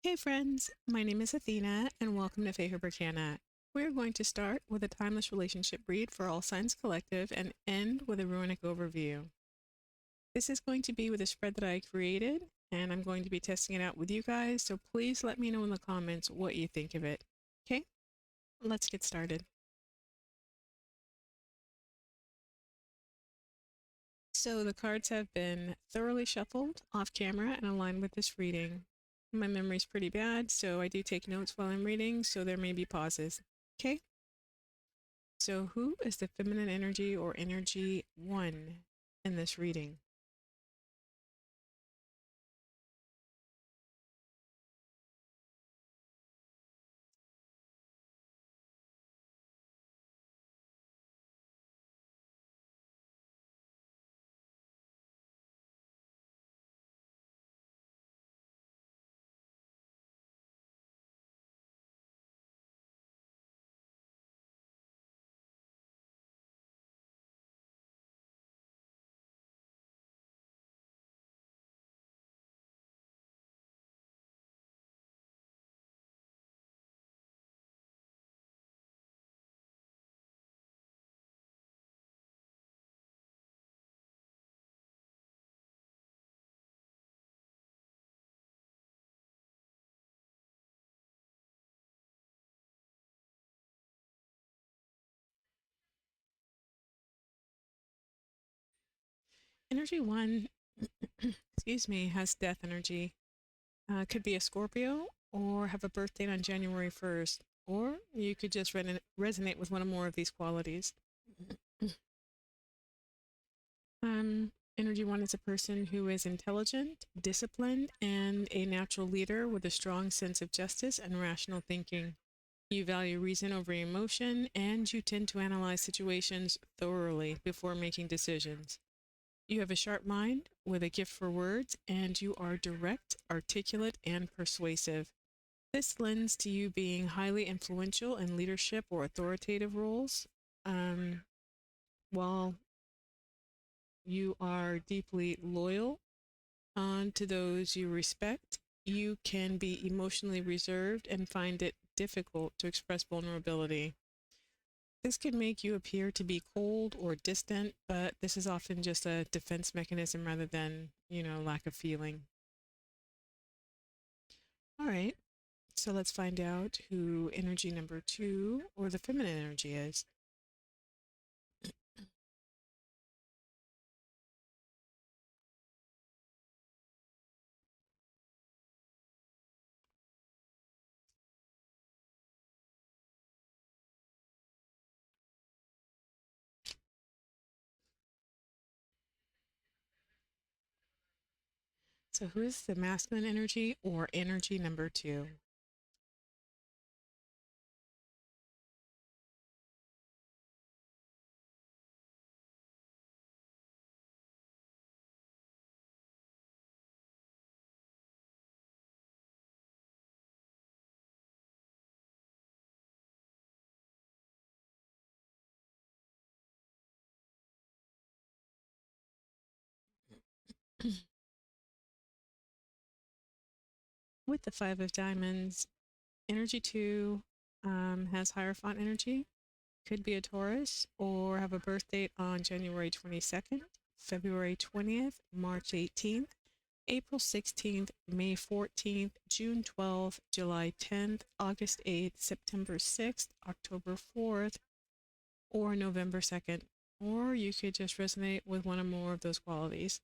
Hey friends, my name is Athena and welcome to Fae Berkana. We're going to start with a timeless relationship read for all signs collective and end with a runic overview. This is going to be with a spread that I created and I'm going to be testing it out with you guys, so please let me know in the comments what you think of it. Okay, let's get started. So the cards have been thoroughly shuffled off camera and aligned with this reading. My memory's pretty bad, so I do take notes while I'm reading, so there may be pauses. Okay? So who is the feminine energy or energy 1 in this reading? Energy 1, excuse me, has death energy. Could be a Scorpio or have a birth date on January 1st, or you could just resonate with one or more of these qualities. Energy 1 is a person who is intelligent, disciplined, and a natural leader with a strong sense of justice and rational thinking. You value reason over emotion, and you tend to analyze situations thoroughly before making decisions. You have a sharp mind with a gift for words, and you are direct, articulate, and persuasive. This lends to you being highly influential in leadership or authoritative roles. While you are deeply loyal to those you respect, you can be emotionally reserved and find it difficult to express vulnerability. This can make you appear to be cold or distant, but this is often just a defense mechanism rather than, lack of feeling. All right, so let's find out who energy number 2 or the feminine energy is. So who is the masculine energy or energy number 2? With the 5 of diamonds, energy 2 has Hierophant energy, could be a Taurus or have a birth date on January 22nd, February 20th, March 18th, April 16th, May 14th, June 12th, July 10th, August 8th, September 6th, October 4th, or November 2nd. Or you could just resonate with one or more of those qualities.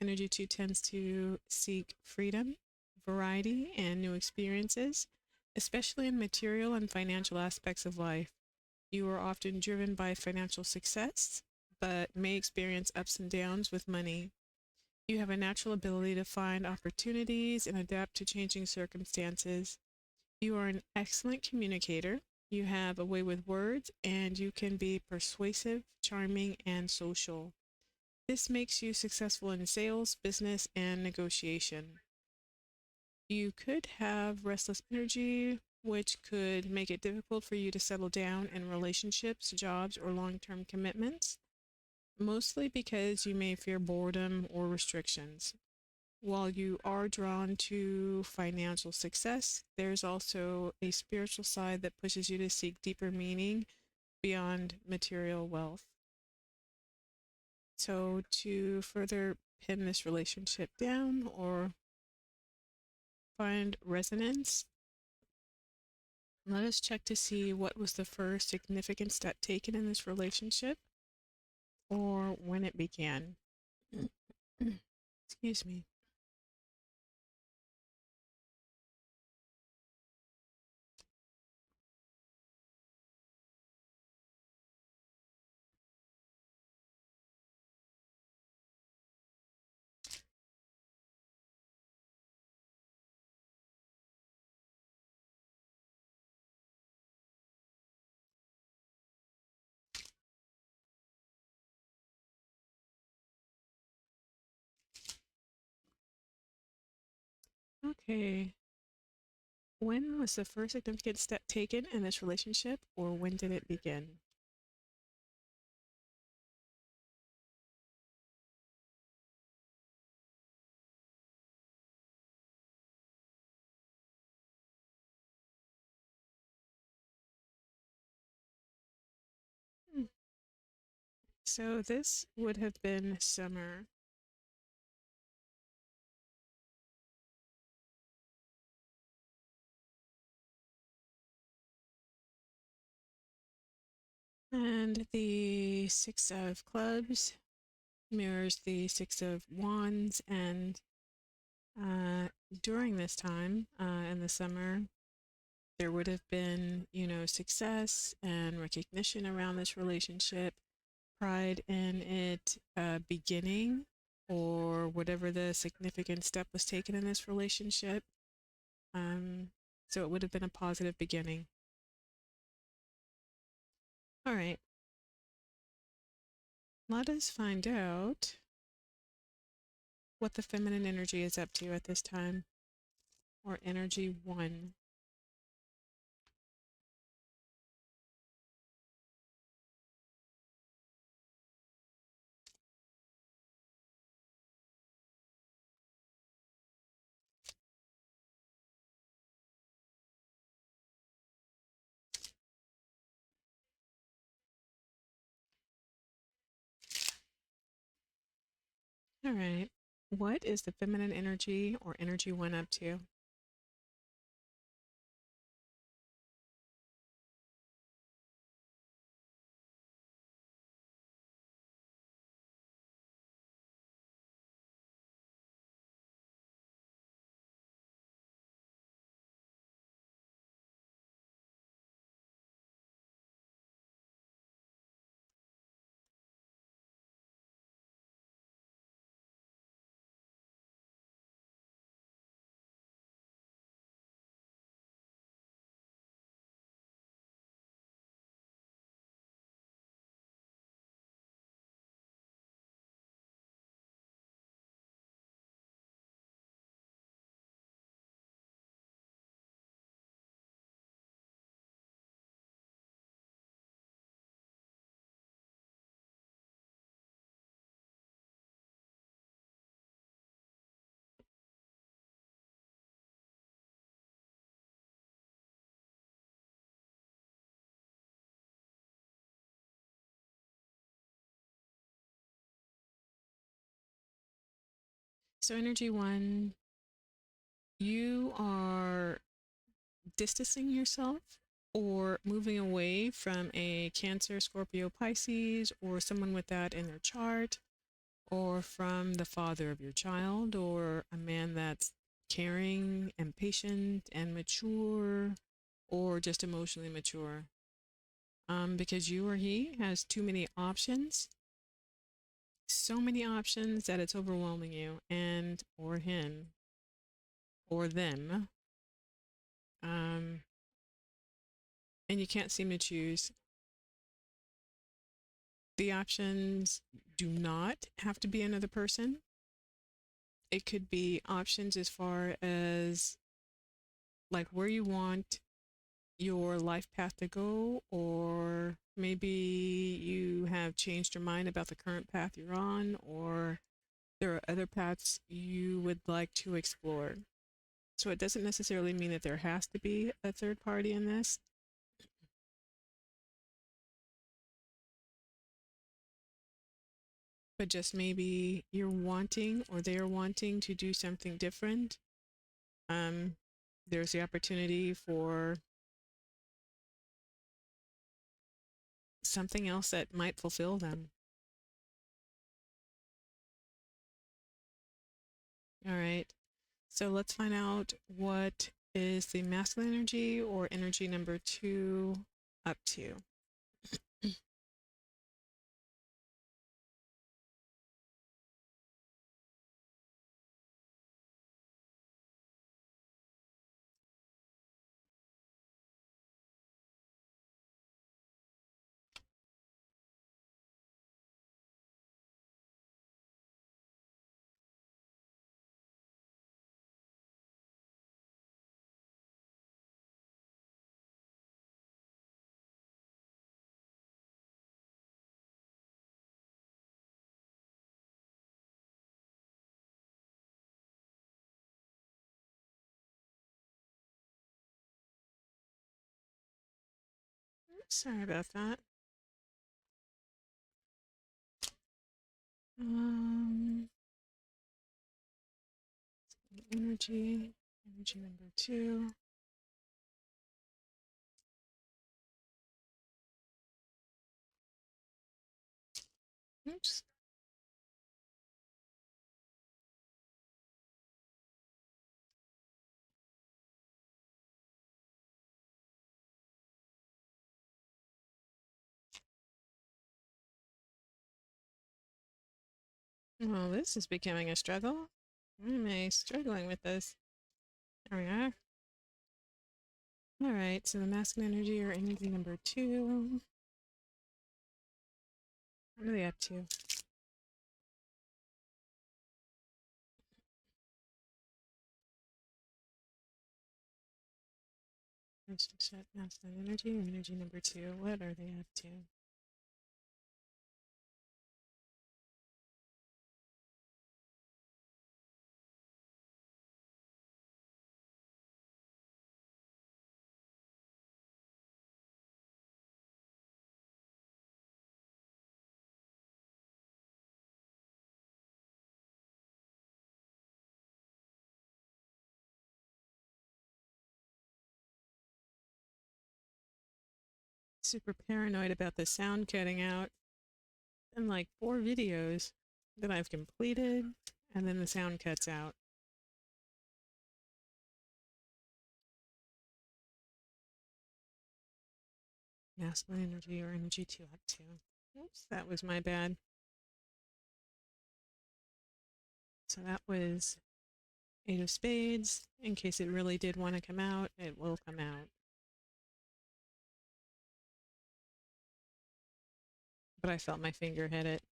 Energy 2 tends to seek freedom, variety, and new experiences, especially in material and financial aspects of life. You are often driven by financial success, but may experience ups and downs with money. You have a natural ability to find opportunities and adapt to changing circumstances. You are an excellent communicator. You have a way with words, and you can be persuasive, charming, and social. This makes you successful in sales, business, and negotiation. You could have restless energy, which could make it difficult for you to settle down in relationships, jobs, or long-term commitments, mostly because you may fear boredom or restrictions. while you are drawn to financial success, there's also a spiritual side that pushes you to seek deeper meaning beyond material wealth. So, to further pin this relationship down or find resonance, let us check to see what was the first significant step taken in this relationship or when it began. Excuse me. Okay. When was the first significant step taken in this relationship, or when did it begin? Hmm. So this would have been summer. And the Six of Clubs mirrors the Six of Wands. And during this time, in the summer, there would have been, success and recognition around this relationship, pride in it beginning, or whatever the significant step was taken in this relationship. So it would have been a positive beginning. All right. Let us find out what the feminine energy is up to at this time, or energy one. All right. What is the feminine energy or energy one up to? So, energy one, you are distancing yourself or moving away from a Cancer, Scorpio, Pisces, or someone with that in their chart, or from the father of your child, or a man that's caring and patient and mature, or just emotionally mature. Because you or he has too many options, so many options that it's overwhelming you, and or him or them. Um, and you can't seem to choose. The options do not have to be another person. It could be options as far as like where you want your life path to go, or maybe you have changed your mind about the current path you're on, or there are other paths you would like to explore. So it doesn't necessarily mean that there has to be a third party in this. But just maybe you're wanting or they're wanting to do something different. There's the opportunity for something else that might fulfill them. All right. So let's find out what is the masculine energy or energy number 2 up to. Sorry about that. Energy number 2. Oops. Well, this is becoming a struggle. Why am I struggling with this? There we are. All right, so the masculine energy or energy number 2. What are they up to? Relationship, masculine energy or energy number 2. What are they up to? Super paranoid about the sound cutting out. And like 4 videos that I've completed, and then the sound cuts out. Masculine energy or energy 2 up to. Oops, that was my bad. So that was 8 of spades. In case it really did want to come out, it will come out. But I felt my finger hit it.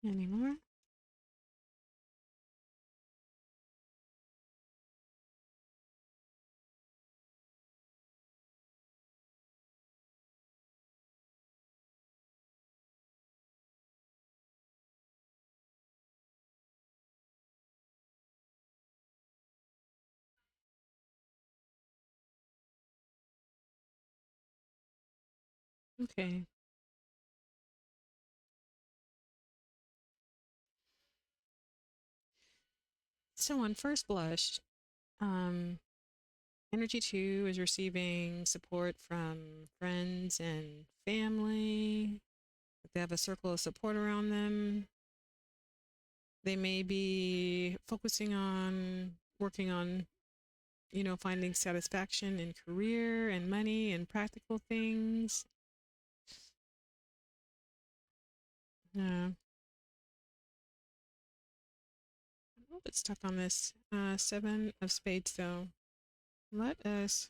Any more? Okay. So on first blush, energy 2 is receiving support from friends and family. They have a circle of support around them. They may be focusing on working on, you know, finding satisfaction in career and money and practical things. Yeah. I'm a little bit stuck on this seven of spades, though. Let us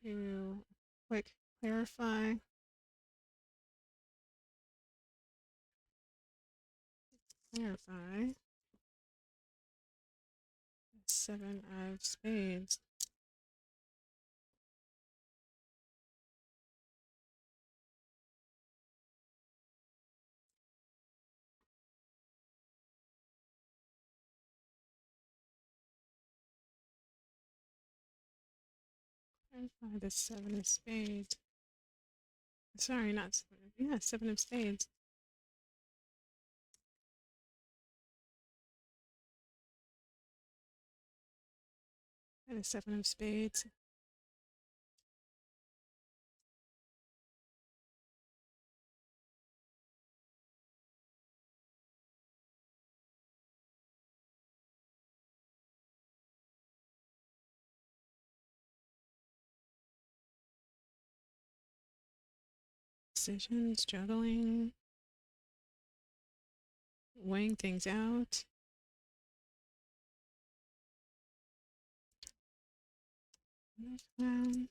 do quick clarify. Clarify. Seven of spades. Clarify the seven of spades. Sorry, not seven. Yeah, seven of spades. And a seven of spades. Decisions, juggling, weighing things out. Um,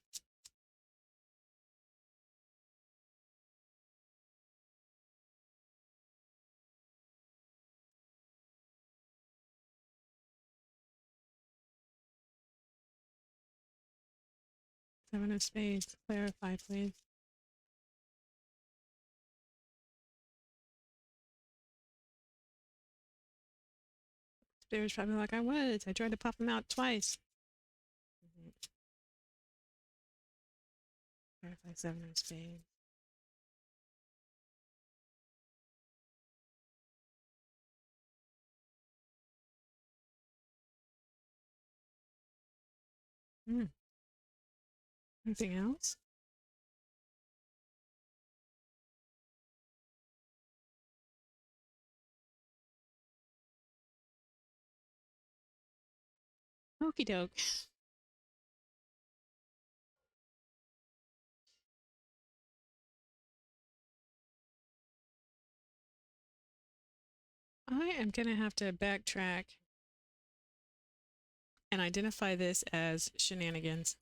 seven of spades. Clarify, please. Spirit's probably like, I tried to pop them out twice. Clarify seven of spades. Anything else? Okie doke. I am going to have to backtrack and identify this as shenanigans.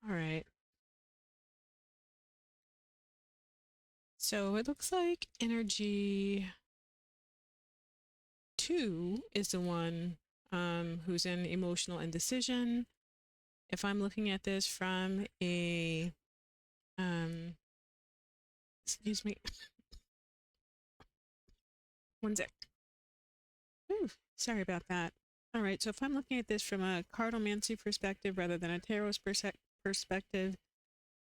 All right. So it looks like energy 2 is the one who's in emotional indecision. If I'm looking at this from a, excuse me, one sec. Ooh, sorry about that. All right, so if I'm looking at this from a cartomancy perspective rather than a tarot perspective,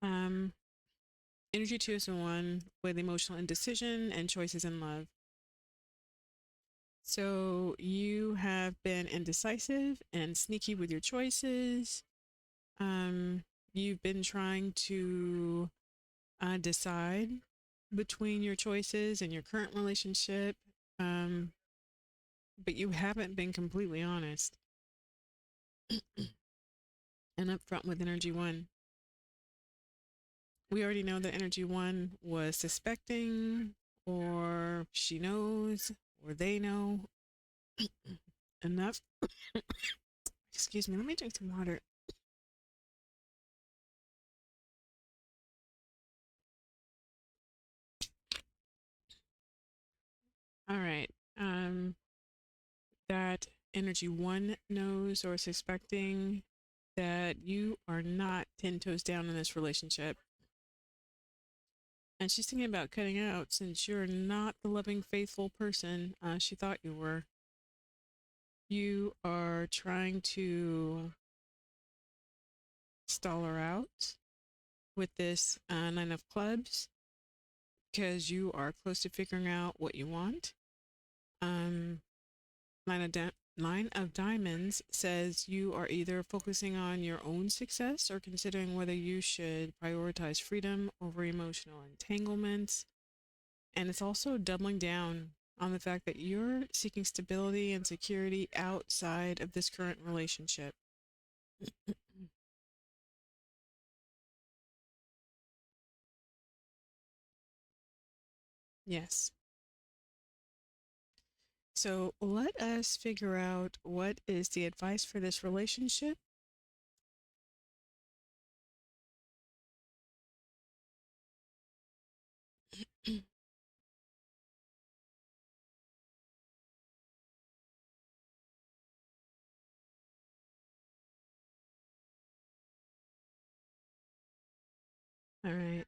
energy 2 is the one with emotional indecision and choices in love. So you have been indecisive and sneaky with your choices. You've been trying to decide between your choices and your current relationship, but you haven't been completely honest and upfront with energy 1. We already know that energy 1 was suspecting, or she knows, or they know. Enough. Excuse me, let me drink some water. All right. That energy 1 knows or suspecting that you are not 10 toes down in this relationship. And she's thinking about cutting out since you're not the loving, faithful person she thought you were. You are trying to stall her out with this 9 of clubs because you are close to figuring out what you want. Nine of diamonds says you are either focusing on your own success or considering whether you should prioritize freedom over emotional entanglements. And it's also doubling down on the fact that you're seeking stability and security outside of this current relationship. Yes. So let us figure out what is the advice for this relationship. All right.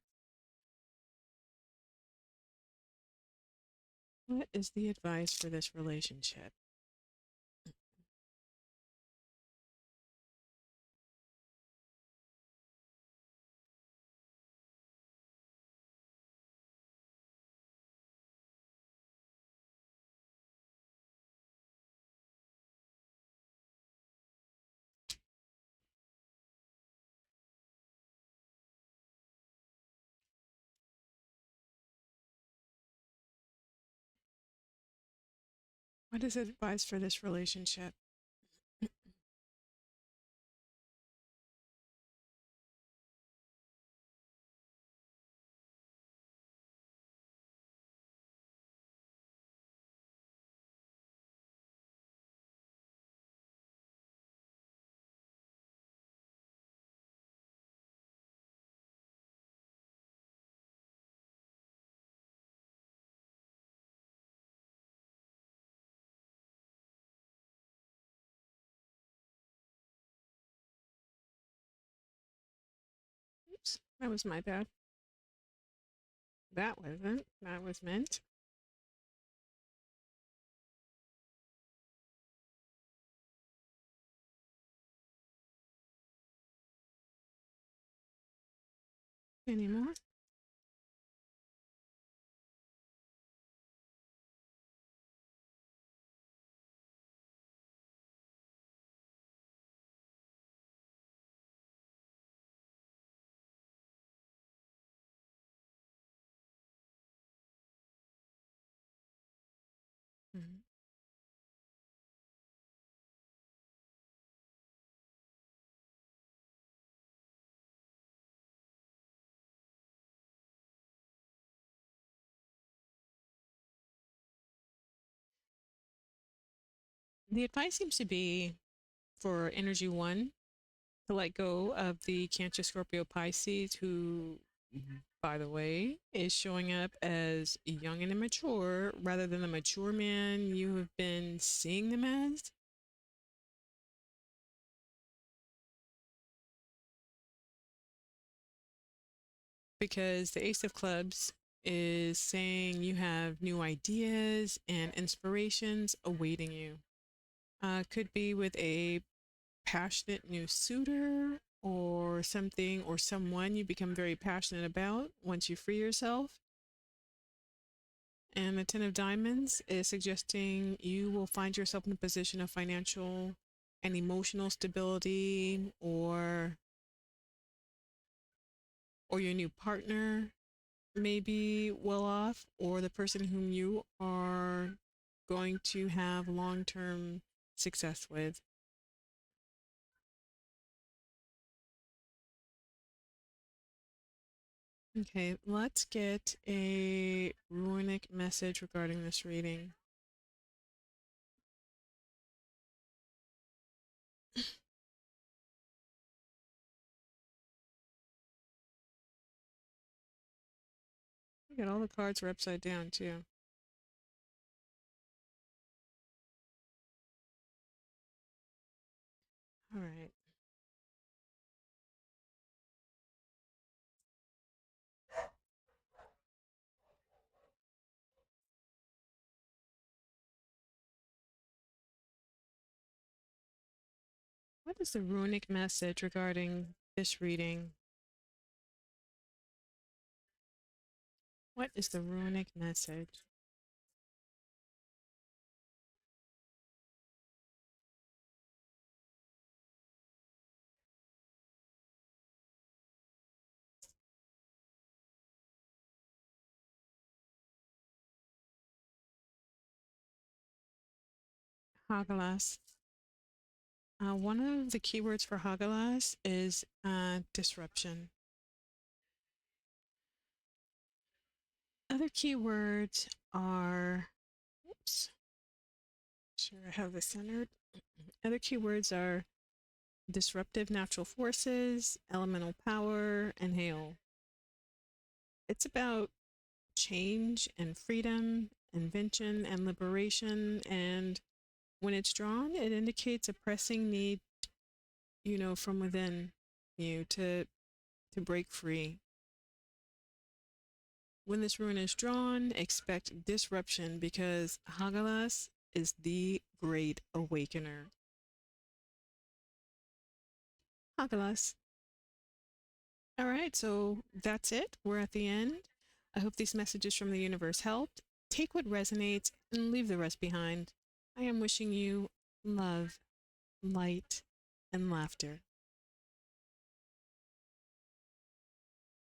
What is the advice for this relationship? What is advice for this relationship? Oops, that was my bad. That wasn't. That was meant. Any more? Mhm. The advice seems to be for energy one to let go of the Cancer, Scorpio, Pisces, who, by the way, is showing up as young and immature rather than the mature man you have been seeing them as. Because the Ace of Clubs is saying you have new ideas and inspirations awaiting you. Could be with a passionate new suitor or something or someone you become very passionate about once you free yourself. And the Ten of Diamonds is suggesting you will find yourself in a position of financial and emotional stability, or your new partner may be well off, or the person whom you are going to have long-term success with. Okay, let's get a runic message regarding this reading. Look at all the cards are upside down too. All right. What is the runic message regarding this reading? What is the runic message? Hagalas. One of the keywords for Hagalas is disruption. Other keywords are, oops, sure I have this centered. Other keywords are disruptive natural forces, elemental power, and hail. It's about change and freedom, invention and liberation. And when it's drawn, it indicates a pressing need, from within you to break free. When this rune is drawn, expect disruption because Hagalas is the great awakener. Hagalas. All right, so that's it. We're at the end. I hope these messages from the universe helped. Take what resonates and leave the rest behind. I am wishing you love, light, and laughter.